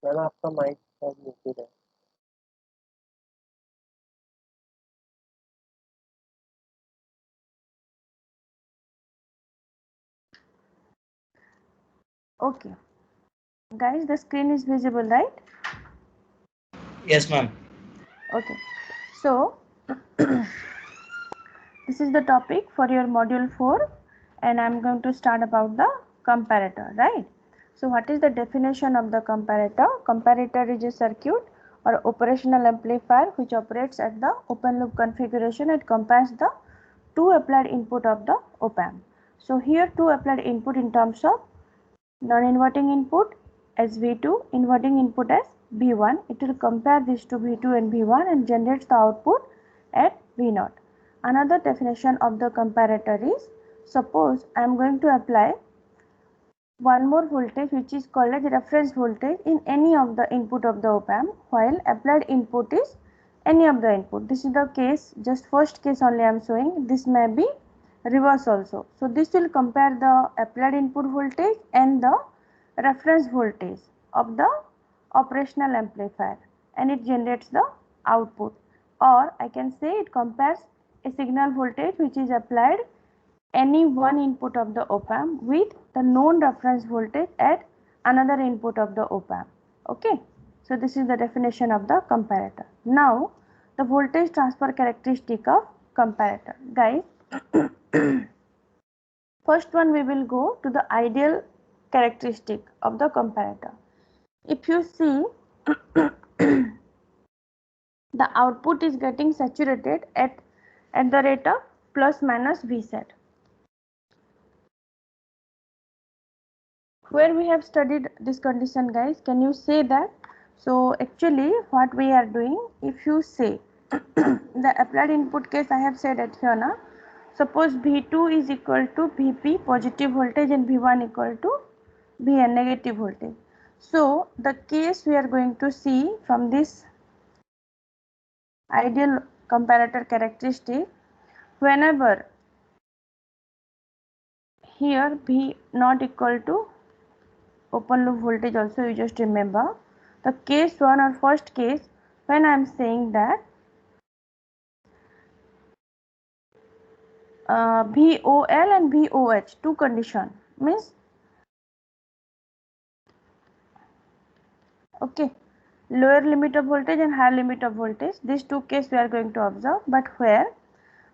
Ma'am आपका mic शायद muted है। Okay, guys, the screen is visible, right? Yes, ma'am. Okay, so this is the topic for your module 4, and I'm going to start about the comparator, right? So what is the definition of the comparator? Comparator is a circuit or operational amplifier which operates at the open loop configuration. It compares the two applied input of the op-amp. So here two applied input in terms of non-inverting input as V2, inverting input as V1. It will compare these two V2 and V1 and generates the output at V0. Another definition of the comparator is, suppose I am going to apply one more voltage which is called as reference voltage in any of the input of the op-amp, while applied input is any of the input. This is the case, just first case only I am showing. This may be reverse also. So this will compare the applied input voltage and the reference voltage of the operational amplifier, and it generates the output. Or I can say it compares a signal voltage which is applied any one input of the op-amp with the known reference voltage at another input of the op-amp. Okay, so this is the definition of the comparator. Now the voltage transfer characteristic of comparator. Guys, first one we will go to the ideal characteristic of the comparator. If you see, the output is getting saturated at the rate of plus minus Vset. Where we have studied this condition, guys, can you say that? So actually what we are doing, if you say the applied input case I have said at here now, suppose V2 is equal to Vp positive voltage and V1 equal to Vn negative voltage. So the case we are going to see from this ideal comparator characteristic, whenever here V not equal to open loop voltage, also you just remember the case 1 or first case when I am saying that VOL and VOH two condition means, okay, lower limit of voltage and higher limit of voltage, these two cases we are going to observe. But where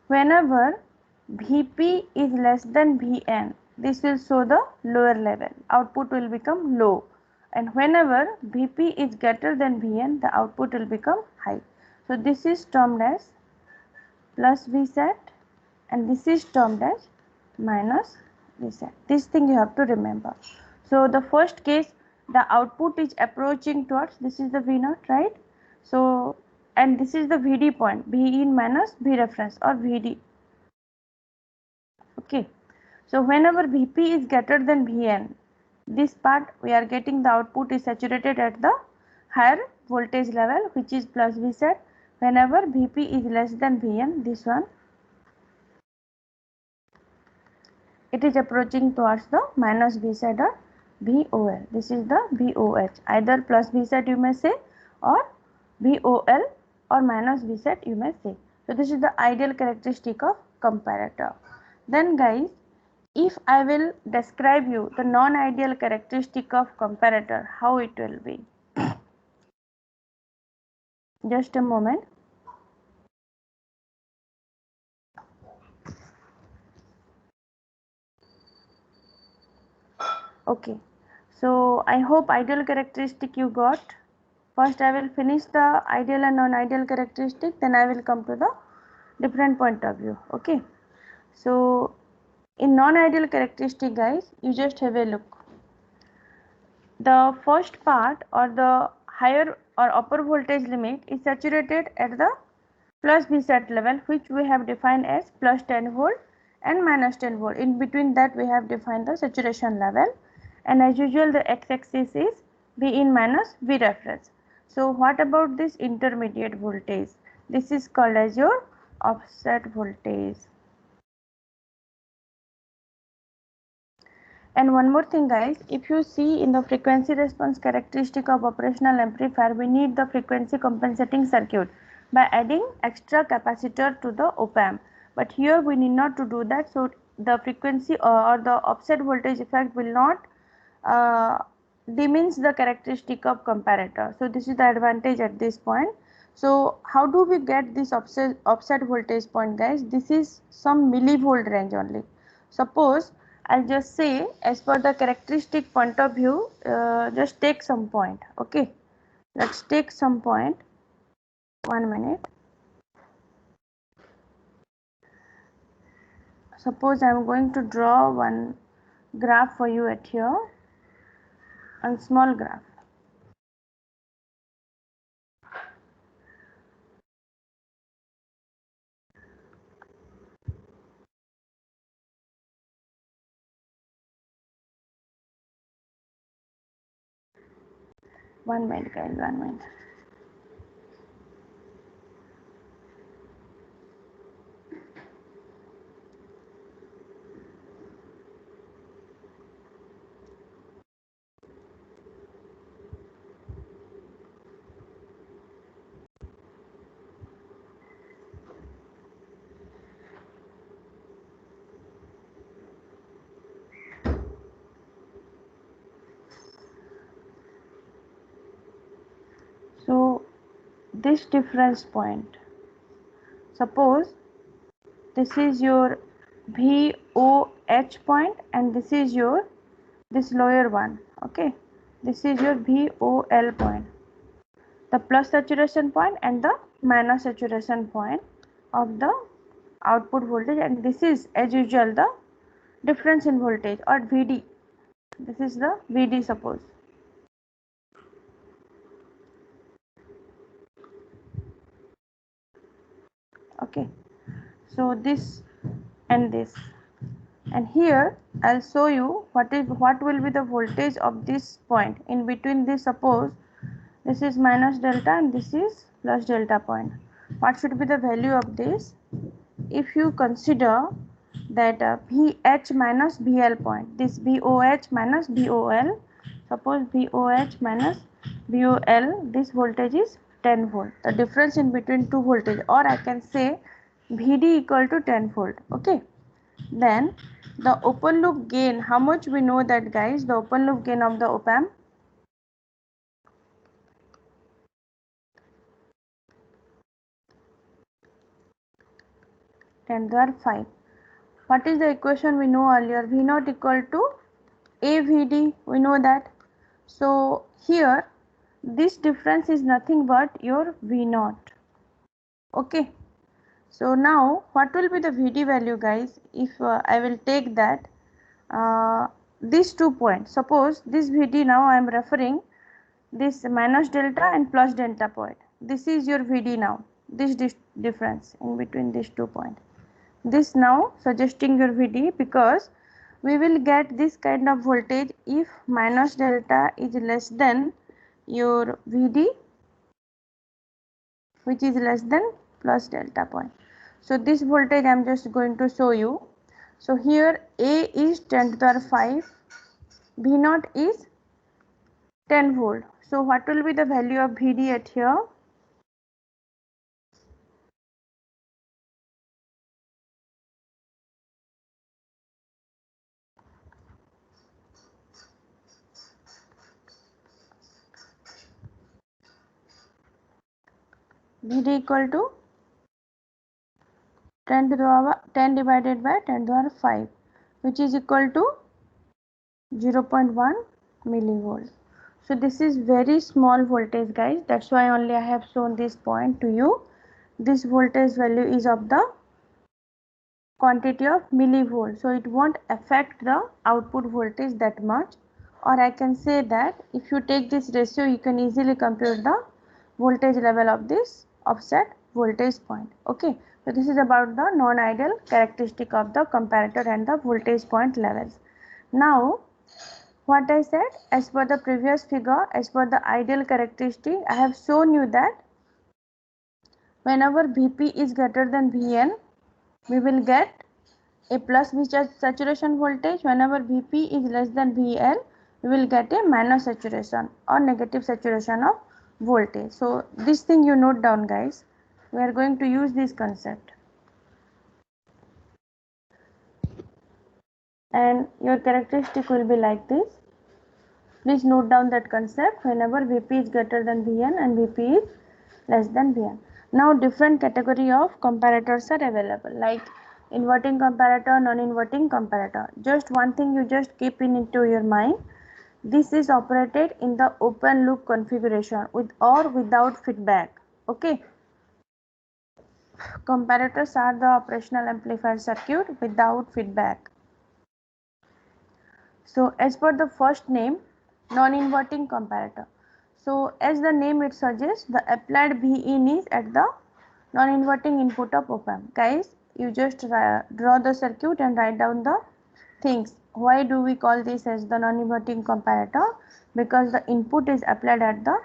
whenever Vp is less than Vn, this will show the lower level, output will become low, and whenever Vp is greater than Vn, the output will become high. So this is termed as plus Vset and this is termed as minus Vset. This thing you have to remember. So the first case, the output is approaching towards, this is the V0, right? So, and this is the Vd point, V in minus V reference or Vd. Okay, so whenever Vp is greater than Vn, this part we are getting the output is saturated at the higher voltage level which is plus Vset. Whenever Vp is less than Vn, this one, it is approaching towards the minus Vset or VOL. This is the VOH, either plus Vset you may say or VOL or minus Vset you may say. So this is the ideal characteristic of comparator. Then guys, if I will describe you the non-ideal characteristic of comparator, how it will be. Just a moment. Okay, so I hope ideal characteristic you got. First I will finish the ideal and non-ideal characteristic, then I will come to the different point of view. Okay, so in non-ideal characteristic, guys, you just have a look. The first part or the higher or upper voltage limit is saturated at the plus Vset level, which we have defined as plus 10 volt and minus 10 volt. In between that we have defined the saturation level, and as usual the x-axis is V in minus V reference. So what about this intermediate voltage? This is called as your offset voltage. And one more thing guys, if you see in the frequency response characteristic of operational amplifier, we need the frequency compensating circuit by adding extra capacitor to the op-amp. But here we need not to do that, so the frequency or the offset voltage effect will not diminish the characteristic of comparator. So this is the advantage at this point. So how do we get this offset voltage point guys? This is some millivolt range only. Suppose I'll just say as per the characteristic point of view, just take some point. Okay, let's take some point. 1 minute. Suppose I am going to draw one graph for you at here, a small graph. One minute guys, 1 minute. So this difference point, suppose this is your VOH point and this is your this lower one. Okay, this is your VOL point, the plus saturation point and the minus saturation point of the output voltage, and this is as usual the difference in voltage or VD. This is the VD suppose. Okay, so this and this, and here I'll show you what will be the voltage of this point in between this. Suppose this is minus delta and this is plus delta point. What should be the value of this? If you consider that VH minus VL point, this VOH minus VOL, suppose VOH minus VOL, this voltage is 10 volt, the difference in between two voltage, or I can say VD equal to 10 volt. Okay, then the open loop gain, how much we know that guys, the open loop gain of the op-amp, and there are 5. What is the equation we know earlier? V naught equal to AVD, we know that. So here this difference is nothing but your V naught. Okay, so now what will be the VD value guys? If I will take that these 2 points, suppose this VD, now I am referring this minus delta and plus delta point, this is your VD now, this difference in between these 2 points, this now suggesting your VD, because we will get this kind of voltage if minus delta is less than your VD, which is less than plus delta point. So this voltage I am just going to show you. So here A is 10 to the power 5, V naught is 10 volt. So what will be the value of VD at here? VD equal to 10 to the power 10 divided by 10 to the power 5, which is equal to 0.1 millivolt. So this is very small voltage guys, that's why only I have shown this point to you. This voltage value is of the quantity of millivolt, so it won't affect the output voltage that much, or I can say that if you take this ratio you can easily compute the voltage level of this offset voltage point. Okay, so this is about the non-ideal characteristic of the comparator and the voltage point levels. Now what I said, as per the previous figure, as per the ideal characteristic, I have shown you that whenever Vp is greater than Vn, we will get a plus V saturation voltage. Whenever Vp is less than Vn, we will get a minus saturation or negative saturation of voltage. So this thing you note down, guys. We are going to use this concept. And your characteristic will be like this. Please note down that concept whenever Vp is greater than Vn and Vp is less than Vn. Now different category of comparators are available, like inverting comparator, non-inverting comparator. Just one thing you just keep into your mind. This is operated in the open loop configuration with or without feedback. Okay. Comparators are the operational amplifier circuit without feedback. So as per the first name, non-inverting comparator. So as the name it suggests, the applied Vin is at the non-inverting input of op-amp. Guys, you just draw the circuit and write down the things. Why do we call this as the non-inverting comparator? Because the input is applied at the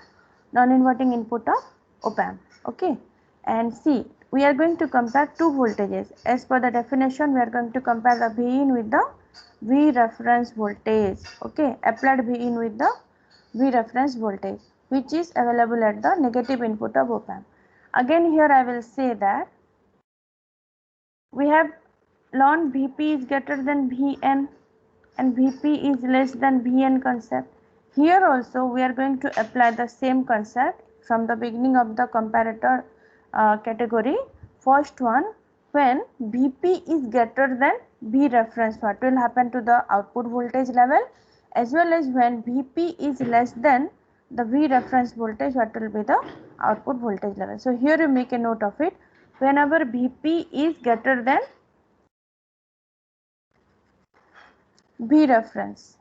non-inverting input of op-amp. Okay. And see, we are going to compare two voltages. As per the definition, we are going to compare the Vin with the V reference voltage. Okay, applied Vin with the V reference voltage, which is available at the negative input of op-amp. Again, here I will say that we have learned Vp is greater than Vn and Vp is less than Vn concept. Here also we are going to apply the same concept from the beginning of the comparator category. First one, when Vp is greater than V reference, what will happen to the output voltage level, as well as when Vp is less than the V reference voltage, what will be the output voltage level. So here you make a note of it. Whenever Vp is greater than V reference,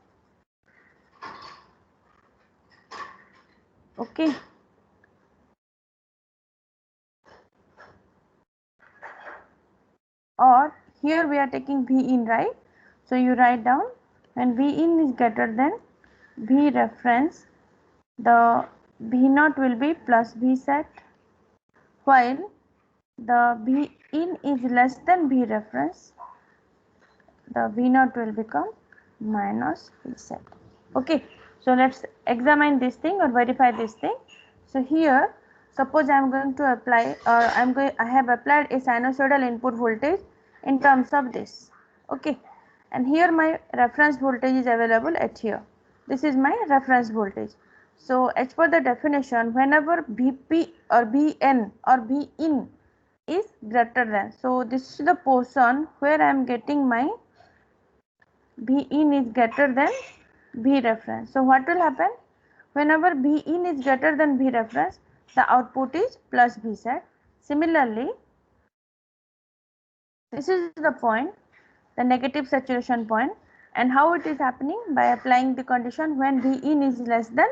okay, or here we are taking V in, right? So you write down when V in is greater than V reference, the V naught will be plus V set, while the V in is less than V reference, the V naught will become minus V set. Okay, so let's examine this thing or verify this thing. So here, suppose I am going to apply, I have applied a sinusoidal input voltage in terms of this. Okay, and here my reference voltage is available at here. This is my reference voltage. So as per the definition, whenever Vp or Vn or Vin is greater than, so this is the portion where I am getting my Vin is greater than V reference. So what will happen? Whenever Vin is greater than V reference, the output is plus V set. Similarly, this is the point, the negative saturation point, and how it is happening? By applying the condition when Vin is less than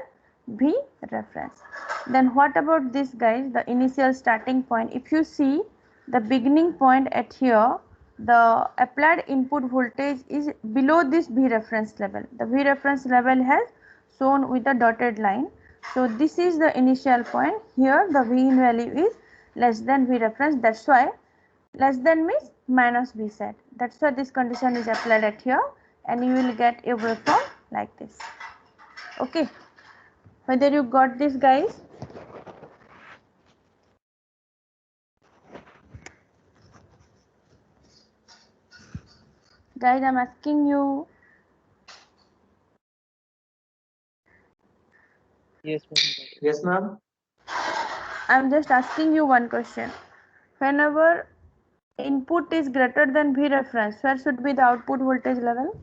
V reference. Then what about this, guys, the initial starting point? If you see the beginning point at here, the applied input voltage is below this V reference level. The V reference level has shown with the dotted line. So this is the initial point. Here the Vin value is less than V reference. That's why less than means minus V set. That's why this condition is applied at here, and you will get a waveform like this. Okay, whether you got this, guys? Guys, I'm asking you. Yes, ma'am. Yes, ma'am. I'm just asking you one question. Whenever input is greater than V reference, where should be the output voltage level?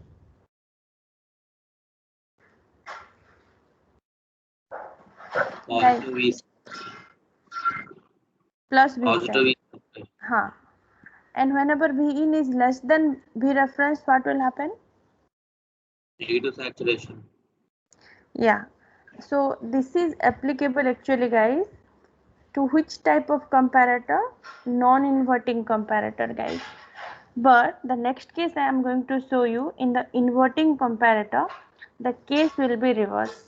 Guys, Positive V. plus V Positive set. V. Huh. And whenever Vin is less than V reference, what will happen? Negative saturation. Yeah. So this is applicable actually, guys, to which type of comparator? Non-inverting comparator, guys. But the next case I am going to show you, in the inverting comparator, the case will be reverse.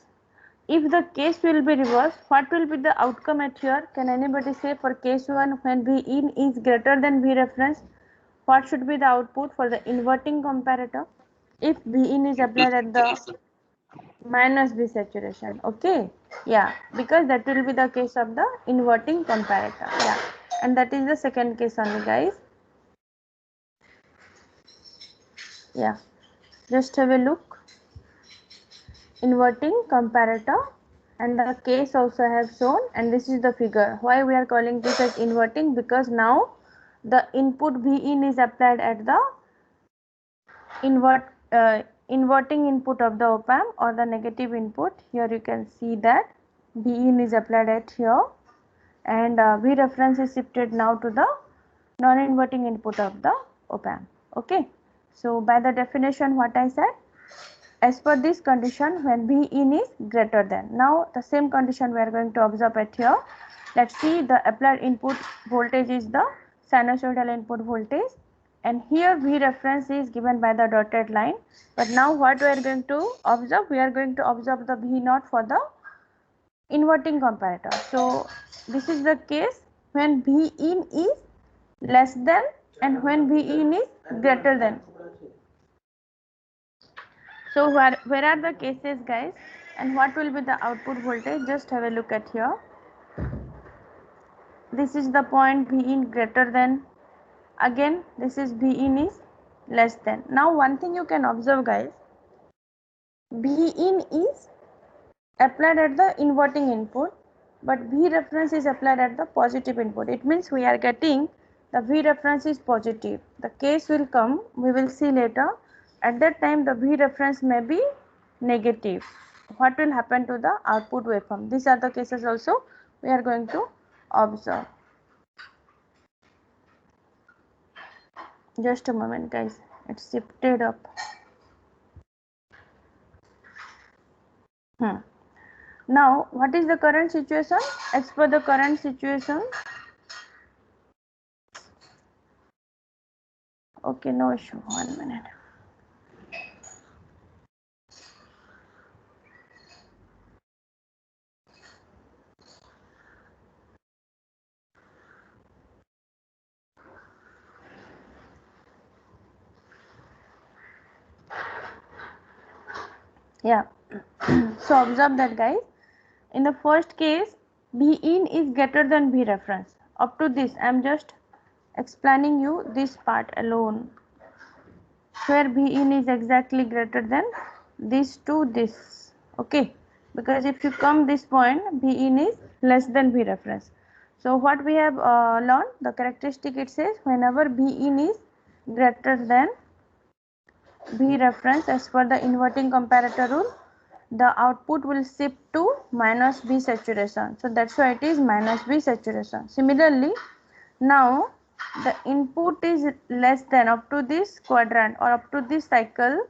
If the case will be reverse, what will be the outcome at here? Can anybody say for case 1, when Vin is greater than V reference, what should be the output for the inverting comparator if Bin is applied at the minus B saturation? Okay, yeah, because that will be the case of the inverting comparator. Yeah, and that is the second case only, guys. Yeah, just have a look. Inverting comparator, and the case also I have shown, and this is the figure. Why we are calling this as inverting? Because now the input Vin is applied at the inverting input of the op amp, or the negative input. Here you can see that Vin is applied at here, and V reference is shifted now to the non-inverting input of the op amp. Okay, so by the definition what I said, as per this condition, when Vin is greater than, now the same condition we are going to observe at here. Let's see, the applied input voltage is the sinusoidal input voltage, and here V reference is given by the dotted line. But now what we are going to observe, we are going to observe the V naught for the inverting comparator. So this is the case when Vin is less than and when Vin is greater than. So where are the cases, guys, and what will be the output voltage? Just have a look at here. This is the point Vin greater than. Again, this is Vin is less than. Now one thing you can observe, guys, Vin is applied at the inverting input, but V reference is applied at the positive input. It means we are getting the V reference is positive. The case will come, we will see later. At that time the V reference may be negative. What will happen to the output waveform? These are the cases also we are going to observe. Just a moment, guys, it's shifted up. Now what is the current situation? As per the current situation, okay, no issue, 1 minute. Yeah, so observe that, guys, in the first case Vin is greater than V reference. Up to this I am just explaining you this part alone, where Vin is exactly greater than this to this. Okay, because if you come this point, Vin is less than V reference. So what we have learned, the characteristic, it says whenever Vin is greater than V reference, as per the inverting comparator rule, the output will shift to minus B saturation. So that's why it is minus B saturation. Similarly, now the input is less than, up to this quadrant or up to this cycle,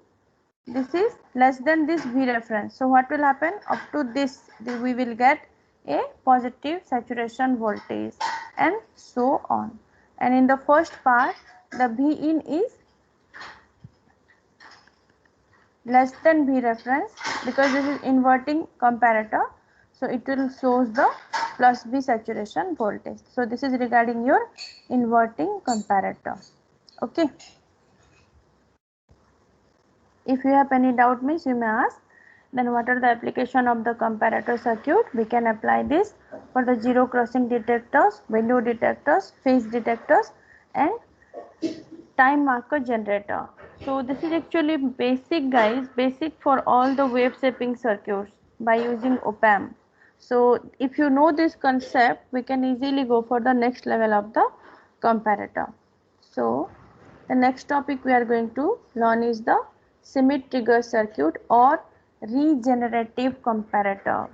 this is less than this V reference. So what will happen? Up to this we will get a positive saturation voltage, and so on. And in the first part, the Vin is less than V reference, because this is inverting comparator, so it will shows the plus B saturation voltage. So this is regarding your inverting comparator. Okay, if you have any doubt, means you may ask. Then what are the application of the comparator circuit? We can apply this for the zero crossing detectors, window detectors, phase detectors, and time marker generator. So this is actually basic, guys, basic for all the wave shaping circuits by using op amp. So if you know this concept, we can easily go for the next level of the comparator. So the next topic we are going to learn is the Schmitt trigger circuit or regenerative comparator.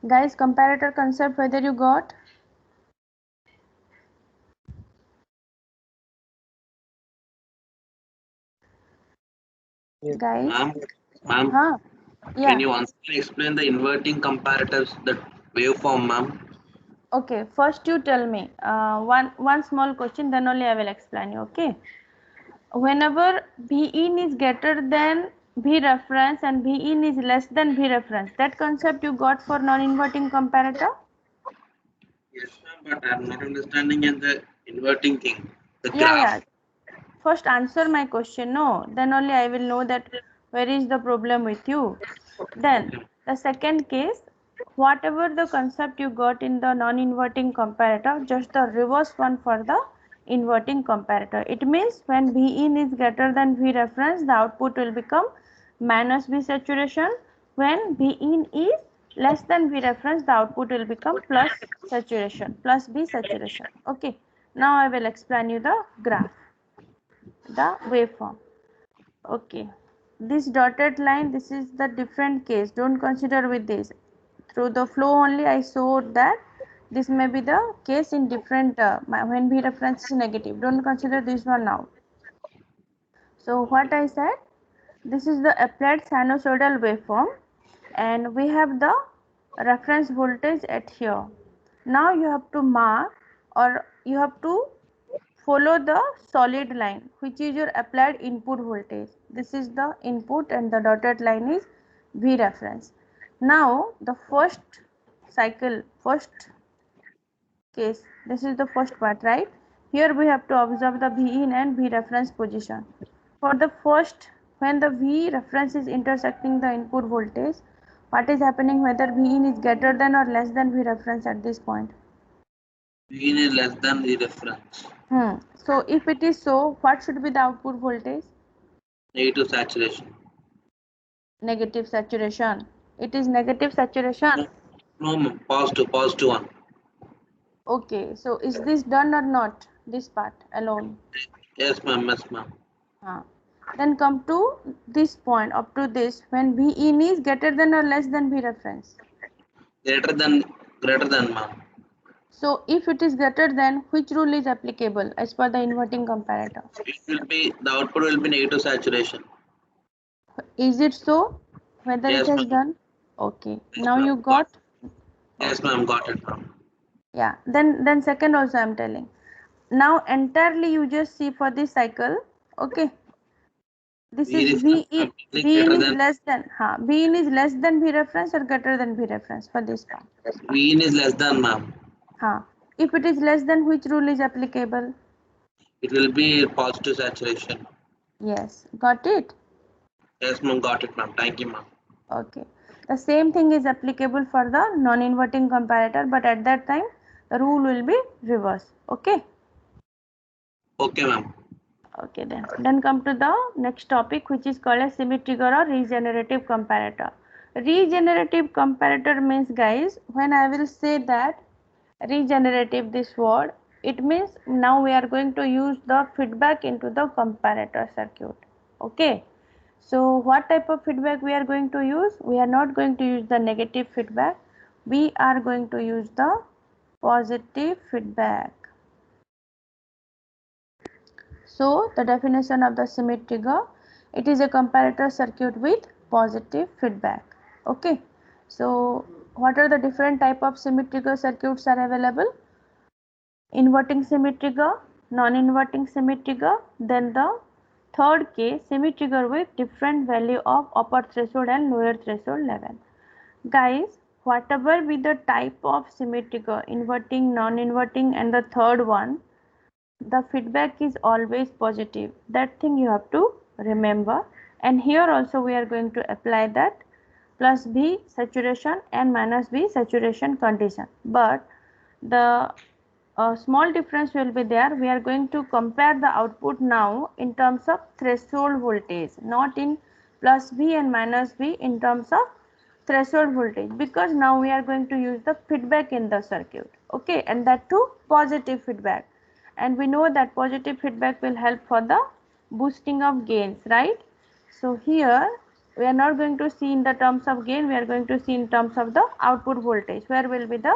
Guys, comparator concept whether you got? Yes. Guys, Ma'am, yeah. can you once explain the inverting comparators, the waveform, ma'am? Okay, first you tell me one small question, then only I will explain you. Okay, whenever Vin is greater than V reference and V in is less than V reference. That concept you got for non-inverting comparator? Yes, ma'am, but I'm not understanding in the inverting thing. The Yeah, graph. yeah. First answer my question. No, then only I will know that where is the problem with you. Then Okay. the second case, whatever the concept you got in the non-inverting comparator, just the reverse one for the inverting comparator. It means when V in is greater than V reference, the output will become minus V saturation. When V in is less than V reference, the output will become plus saturation, plus B saturation. Okay. Now I will explain you the graph, the waveform. Okay, this dotted line, this is the different case, don't consider with this. Through the flow only I showed that this may be the case in different when V reference is negative, don't consider this one now. So what I said, this is the applied sinusoidal waveform and we have the reference voltage at here. Now you have to mark or you have to follow the solid line which is your applied input voltage. This is the input and the dotted line is V reference. Now the first cycle, first case, this is the first part, right? Here we have to observe the V in and V reference position. For the first, when the V reference is intersecting the input voltage, what is happening, whether V in is greater than or less than V reference at this point? V in is less than the reference. So if it is so, what should be the output voltage? Negative saturation. Negative saturation. It is negative saturation. No, ma'am. Positive one. Okay, so is this done or not? This part alone. Yes, ma'am. Yes, ma'am. Then come to this point, up to this, when V in is greater than or less than V reference. Greater than, ma'am. So if it is greater than, which rule is applicable as per the inverting comparator? The output will be negative saturation. Is it so? Whether it Yes, has ma'am. done? Okay. Yes, Now you ma'am. got? Yes, Okay. ma'am. Got it, ma'am. Yeah. Then second also I am telling. Now entirely you just see for this cycle. Okay. This V is reference, ma'am. V in Greater is than. less than V in is less than V reference or greater than V reference for this part. V in is less than, ma'am. If it is less than, which rule is applicable? It will be positive saturation. Yes, got it. Yes, ma'am. Got it, ma'am. Thank you, ma'am. Okay. The same thing is applicable for the non-inverting comparator, but at that time the rule will be reverse. Okay. Okay, ma'am. Okay, then come to the next topic, which is called as symmetrical or regenerative comparator. Regenerative comparator means, guys, when I will say that regenerative, this word, it means now we are going to use the feedback into the comparator circuit. Okay, so what type of feedback we are going to use? We are not going to use the negative feedback, we are going to use the positive feedback. So the definition of the Schmitt trigger, it is a comparator circuit with positive feedback. Okay. So what are the different type of Schmitt trigger circuits are available? Inverting Schmitt trigger, non-inverting Schmitt trigger, then the third case Schmitt trigger with different value of upper threshold and lower threshold level. Guys, whatever be the type of Schmitt trigger, inverting, non-inverting and the third one, the feedback is always positive. That thing you have to remember. And here also we are going to apply that plus B saturation and minus B saturation condition. But the small difference will be there. We are going to compare the output now in terms of threshold voltage, not in plus B and minus B, in terms of threshold voltage, because now we are going to use the feedback in the circuit. Okay, and that too positive feedback, and we know that positive feedback will help for the boosting of gains, right? So here we are not going to see in the terms of gain, we are going to see in terms of the output voltage. Where will be the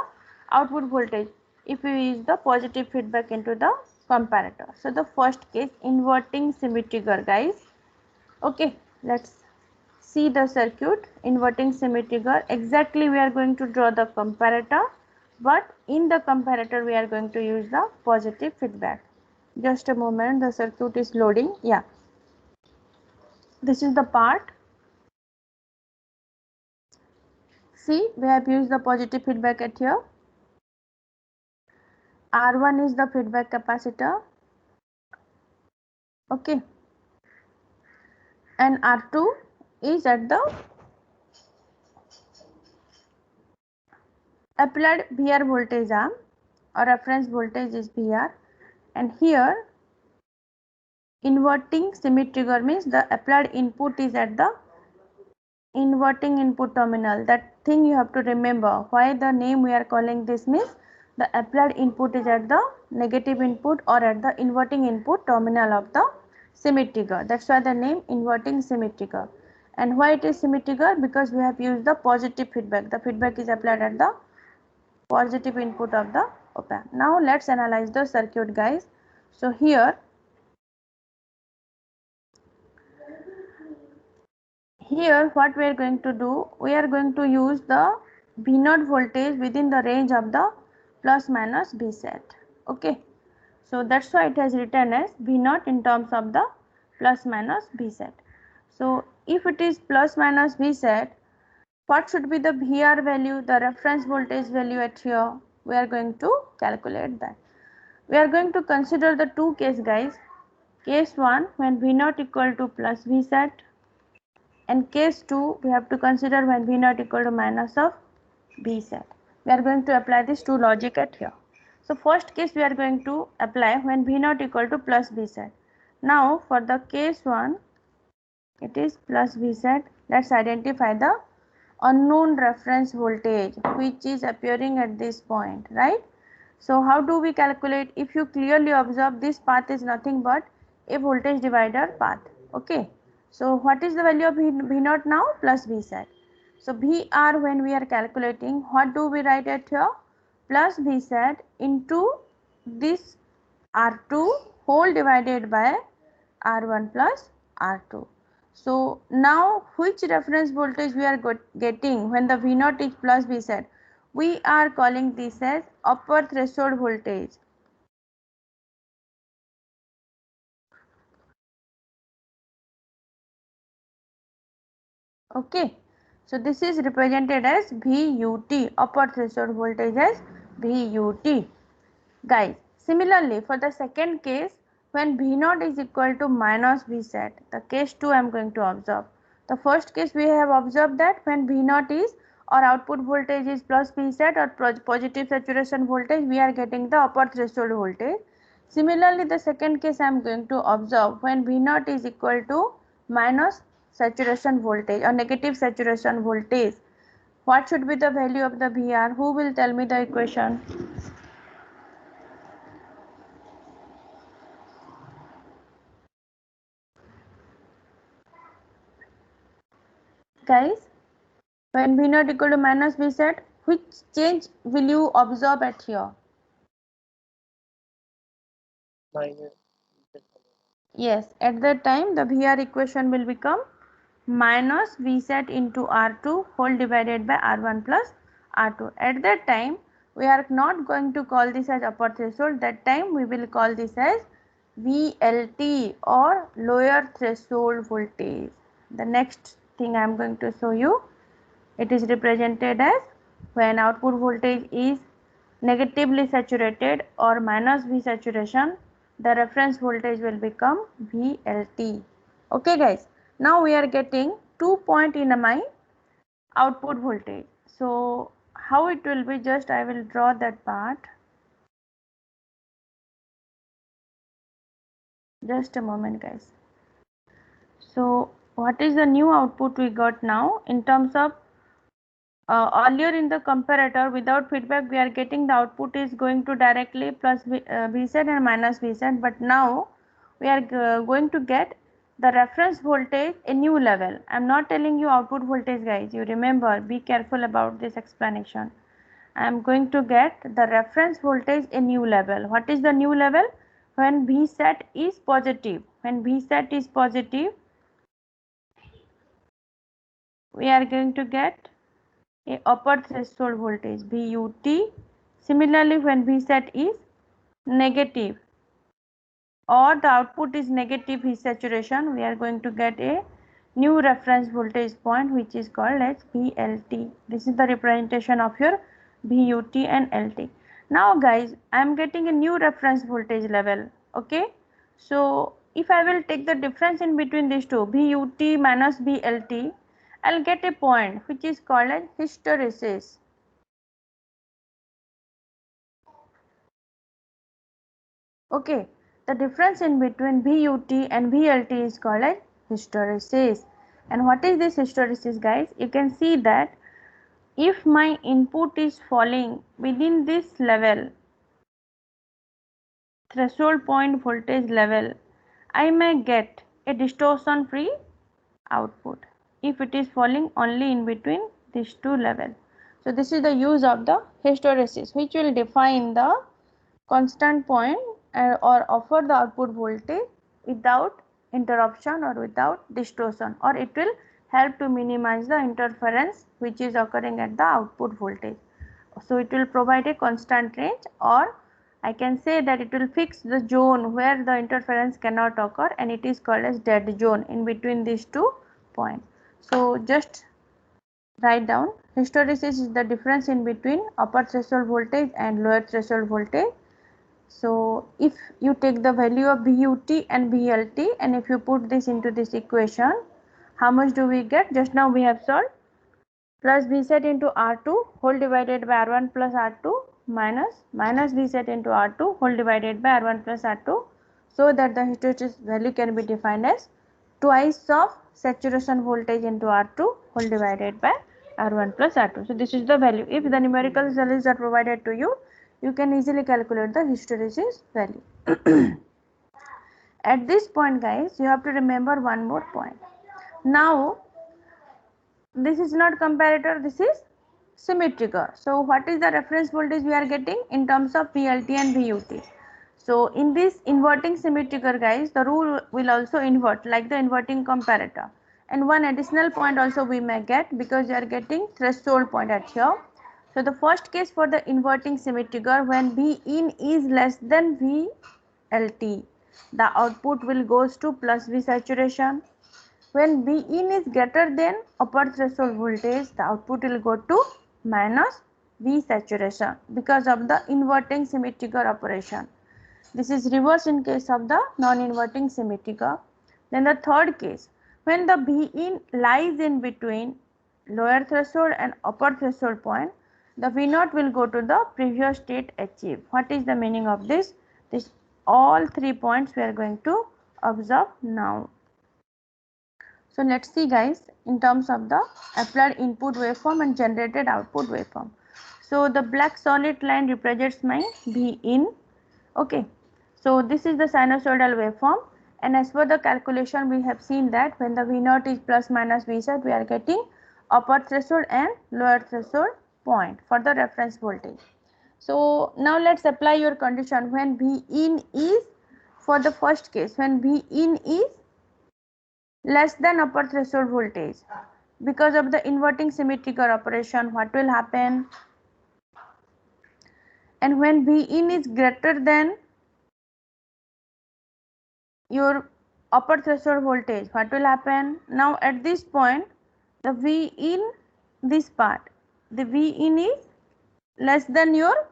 output voltage if we use the positive feedback into the comparator? So the first case, inverting Schmitt trigger, guys. Okay, let's see the circuit. Inverting Schmitt trigger, exactly we are going to draw the comparator, but in the comparator we are going to use the positive feedback. Just a moment, the circuit is loading. Yeah, this is the part. see, we have used the positive feedback at here. R1 is the feedback capacitor. Okay. And R2 is at the applied VR voltage arm, or reference voltage is VR, and here inverting semi trigger means the applied input is at the inverting input terminal. That thing you have to remember. Why the name we are calling this means the applied input is at the negative input or at the inverting input terminal of the semi trigger. That's why the name inverting semi trigger. And why it is semi trigger? Because we have used the positive feedback. The feedback is applied at the positive input of the op amp. Now let's analyze the circuit, guys. So here what we are going to do, we are going to use the V0 voltage within the range of the plus minus V set. Okay, so that's why it has written as V0 in terms of the plus minus V set. So if it is plus minus V set, what should be the VR value, the reference voltage value at here? We are going to calculate that. We are going to consider the two cases, guys. Case 1 when V0 equal to plus V set, and case 2 we have to consider when V0 equal to minus of V set. We are going to apply this two logic at here. So first case we are going to apply when V0 equal to plus V set. Now for the case 1 it is plus V set. Let's identify the unknown reference voltage which is appearing at this point, right? So how do we calculate? If you clearly observe, this path is nothing but a voltage divider path. Okay, so what is the value of V0 now? Plus V set. So VR when we are calculating, what do we write at here? Plus V set into this R2 whole divided by R1 plus R2. So now which reference voltage we are getting when the V0 is plus V set? We are calling this as upper threshold voltage. Okay, so this is represented as VUT, upper threshold voltage as VUT. Guys, similarly for the second case, when V0 is equal to minus V set, the case 2 I am going to observe. The first case we have observed that when V0 is or output voltage is plus V set or positive saturation voltage, we are getting the upper threshold voltage. Similarly, the second case I am going to observe when V0 is equal to minus saturation voltage or negative saturation voltage. What should be the value of the VR? Who will tell me the equation? Guys, when V0 equal to minus V set, which change will you observe at here? minus. Yes, at that time the VR equation will become minus V set into R2 whole divided by R1 plus R2. At that time we are not going to call this as upper threshold, that time we will call this as VLT or lower threshold voltage. The next thing I am going to show you, it is represented as when output voltage is negatively saturated or minus V saturation, the reference voltage will become VLT. Okay guys, now we are getting 2 point in my output voltage. So how it will be, just I will draw that part. Just a moment guys. So what is the new output we got now in terms of earlier in the comparator without feedback we are getting the output is going to directly plus V set and minus V set, but now we are going to get the reference voltage a new level. I am not telling you output voltage guys, you remember, be careful about this explanation. I am going to get the reference voltage a new level. What is the new level? When V set is positive. When V set is positive, we are going to get a upper threshold voltage VUT. Similarly, when V set is negative or the output is negative V saturation, we are going to get a new reference voltage point, which is called as VLT. This is the representation of your VUT and LT. Now guys, I am getting a new reference voltage level. Okay, so if I will take the difference in between these two, VUT minus VLT, I'll get a point which is called as hysteresis. Okay, the difference in between VUT and VLT is called as hysteresis. And what is this hysteresis, guys? You can see that if my input is falling within this level, threshold point voltage level, I may get a distortion free output if it is falling only in between these two levels. So this is the use of the hysteresis, which will define the constant point or offer the output voltage without interruption or without distortion, or it will help to minimize the interference which is occurring at the output voltage. So it will provide a constant range, or I can say that it will fix the zone where the interference cannot occur, and it is called as dead zone in between these two points. So just write down, hysteresis is the difference in between upper threshold voltage and lower threshold voltage. So if you take the value of VUT and VLT, and if you put this into this equation, how much do we get? Just now we have solved, plus V set into R2 whole divided by R1 plus R2 minus V set into R2 whole divided by R1 plus R2, so that the hysteresis value can be defined as twice of saturation voltage into R2 whole divided by R1 plus R2. So this is the value. If the numerical values are provided to you, you can easily calculate the hysteresis value. At this point, guys, you have to remember one more point. Now this is not comparator, this is symmetrical. So what is the reference voltage we are getting in terms of VLT and VUT? So in this inverting symmetrical, guys, the rule will also invert like the inverting comparator. And one additional point also we may get, because you are getting threshold point at here. So the first case for the inverting symmetrical, when V in is less than VLT, the output will goes to plus V saturation. When V in is greater than upper threshold voltage, the output will go to minus V saturation because of the inverting symmetrical operation. This is reverse in case of the non-inverting symmetrical. Then the third case, when the V in lies in between lower threshold and upper threshold point, the V naught will go to the previous state achieved. What is the meaning of this? This all 3 points we are going to observe now. So let's see, guys, in terms of the applied input waveform and generated output waveform. So the black solid line represents my V in. Okay, so this is the sinusoidal waveform, and as per the calculation we have seen that when the V naught is plus minus V set, we are getting upper threshold and lower threshold point for the reference voltage. So now let's apply your condition when V in is, for the first case, when V in is less than upper threshold voltage, because of the inverting symmetrical operation, what will happen? And when V in is greater than your upper threshold voltage, what will happen? Now at this point, the V in this part, the V in is less than your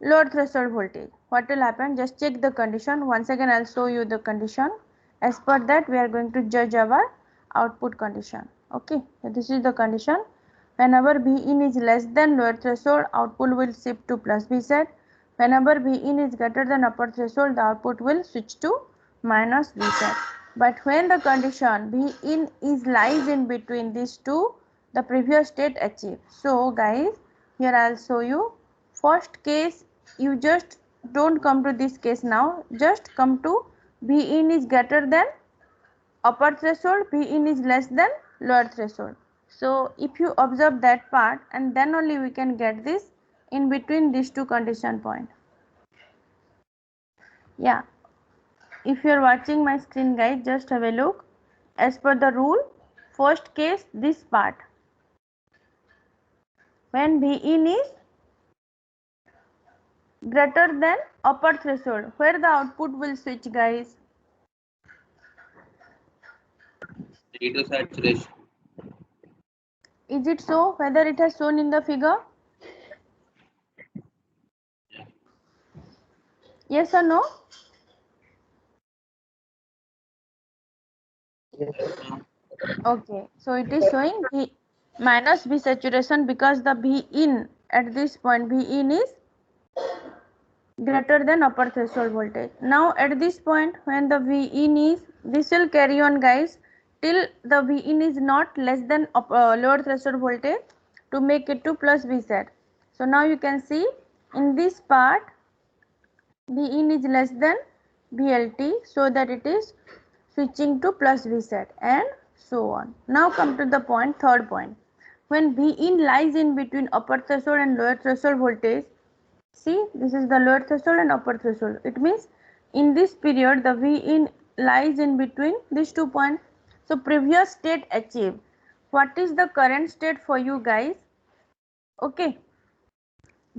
lower threshold voltage. What will happen? Just check the condition. Once again, I'll show you the condition. As per that, we are going to judge our output condition. Okay, so this is the condition. Whenever V in is less than lower threshold, output will shift to plus V set. Whenever V in is greater than upper threshold, the output will switch to minus V set. But when the condition V in is lies in between these two, the previous state achieved. So guys, here I'll show you. First case, you just don't come to this case now, just come to V in is greater than upper threshold, V in is less than lower threshold. So if you observe that part, and then only we can get this in between these two condition point. Yeah, if you are watching my screen, guys, just have a look. As per the rule, first case, this part, when V in is greater than upper threshold, where the output will switch, guys? 3 to saturation. Is it so? Whether it has shown in the figure? Yeah. Yes or no? Yes, No. Okay, so it is showing V minus V saturation because the V in at this point, V in is greater than upper threshold voltage. Now at this point when the V in is, this will carry on guys till the V in is not less than lower threshold voltage to make it to plus V set. So now you can see in this part V in is less than VLT, so that it is switching to plus V set and so on. Now come to the point, third point. When V in lies in between upper threshold and lower threshold voltage, see this is the lower threshold and upper threshold. It means in this period the V in lies in between these 2 points. So previous state achieved. What is the current state for you guys? Okay.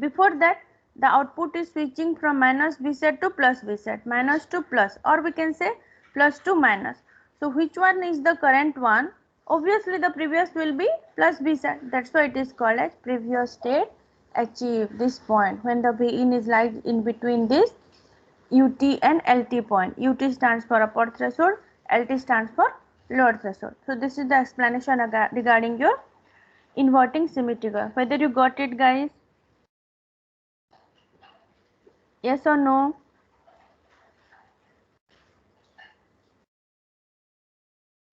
Before that the output is switching from minus V set to plus V set, minus to plus, or we can say plus to minus. So which one is the current one? Obviously the previous will be plus V set. That's why it is called as previous state achieved. This point when the V in is lies in between this UT and LT point. UT stands for upper threshold, LT stands for lower threshold. So this is the explanation regarding your inverting symmetrical. Whether you got it guys? Yes or no?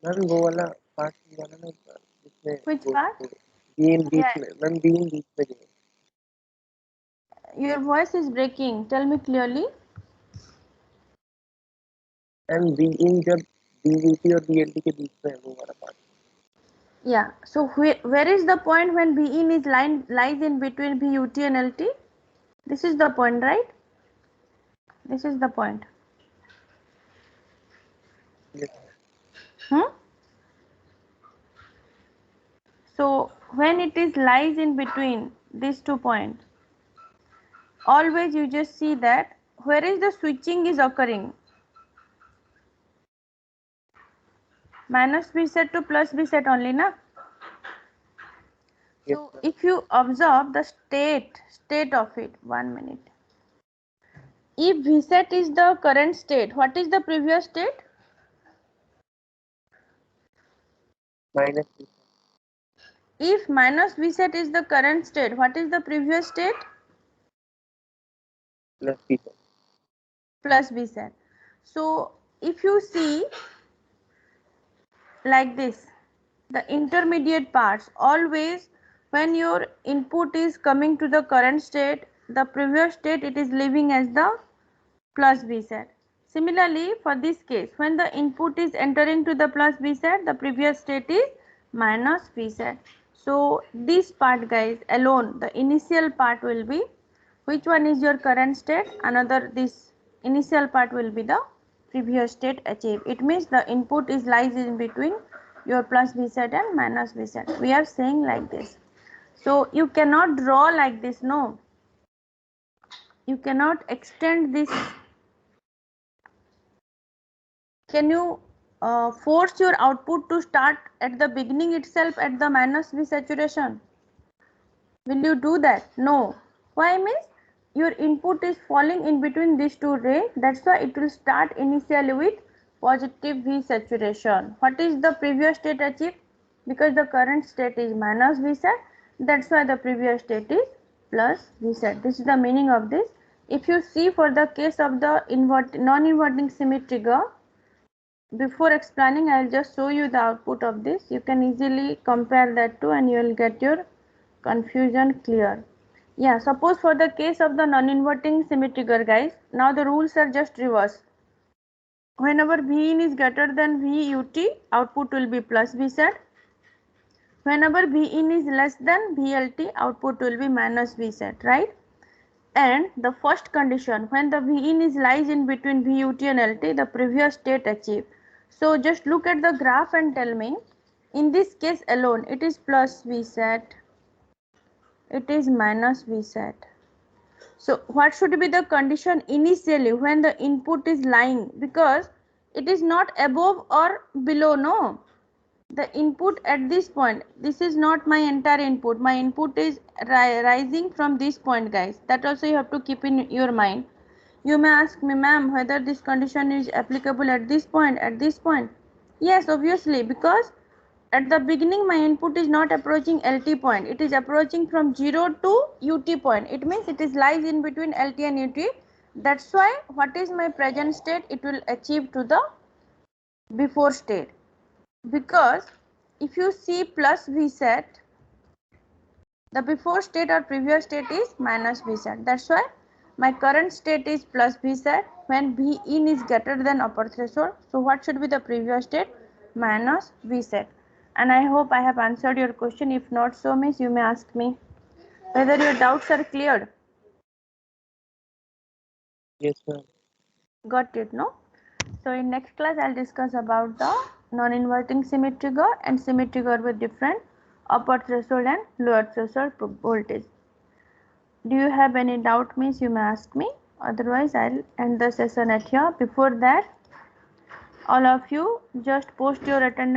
Ma'am वो वाला part वाला ना जिसमें Which वो part? Beam बीच Yeah, में ma'am beam बीच में जो your voice is breaking. Tell me clearly. Ma'am beam जब बीयूटी और बीएलटी के बीच में है वो वाला part Yeah. So where is the point when B in is lies in between BUT and LT? This is the point, right? This is the point. Hmm? So when it is lies in between these 2 points, always you just see that where is the switching is occurring. Minus B set to plus B set only, na? Yes, So if you observe the state of it, 1 minute. If V set is the current state, what is the previous state? Minus If minus V set is the current state, what is the previous state? Plus B Plus V set. So if you see like this, the intermediate parts, always when your input is coming to the current state, the previous state it is leaving as the plus V set. Similarly, for this case, when the input is entering to the plus V set, the previous state is minus V set. So this part guys alone, the initial part will be, which one is your current state? Another, this initial part will be the previous state achieved. It means the input is lies in between your plus V set and minus V set. We are saying like this. So you cannot draw like this, no. You cannot extend this. Can you force your output to start at the beginning itself at the minus V saturation? Will you do that? No. Why? Means your input is falling in between these two rays. That's why it will start initially with positive V saturation. What is the previous state achieved? Because the current state is minus V set. That's why the previous state is plus V set. This is the meaning of this. If you see for the case of the non-inverting symmetry trigger, before explaining I will just show you the output of this. You can easily compare that to and you will get your confusion clear. Yeah, suppose for the case of the non-inverting symmetry trigger guys, now the rules are just reverse. Whenever V in is greater than VUT, output will be plus V set. Whenever V in is less than VLT, output will be minus V set, right? And the first condition, when the V in is lies in between VUT and LT, the previous state achieved. So just look at the graph and tell me, in this case alone, it is plus V set, it is minus V set. So what should be the condition initially when the input is lying? Because it is not above or below, no. the input at this point, this is not my entire input, my input is rising from this point, guys. That also you have to keep in your mind. You may ask me, ma'am, whether this condition is applicable at this point, at this point. Yes, obviously, because at the beginning my input is not approaching LT point, it is approaching from 0 to UT point. It means it is lies in between LT and UT. That's why what is my present state, it will achieve to the before state. Because if you see plus V set, the before state or previous state is minus V set. That's why my current state is plus V set when V in is greater than upper threshold. So what should be the previous state? Minus V set. And I hope I have answered your question. If not so, miss, you may ask me whether your doubts are cleared. Yes, ma'am. Got it, no? So in next class I'll discuss about the non-inverting semi trigger and semi trigger with different upper threshold and lower threshold voltage. Do you have any doubt, miss? You may ask me. Otherwise I'll end the session at here. Before that, all of you just post your attendance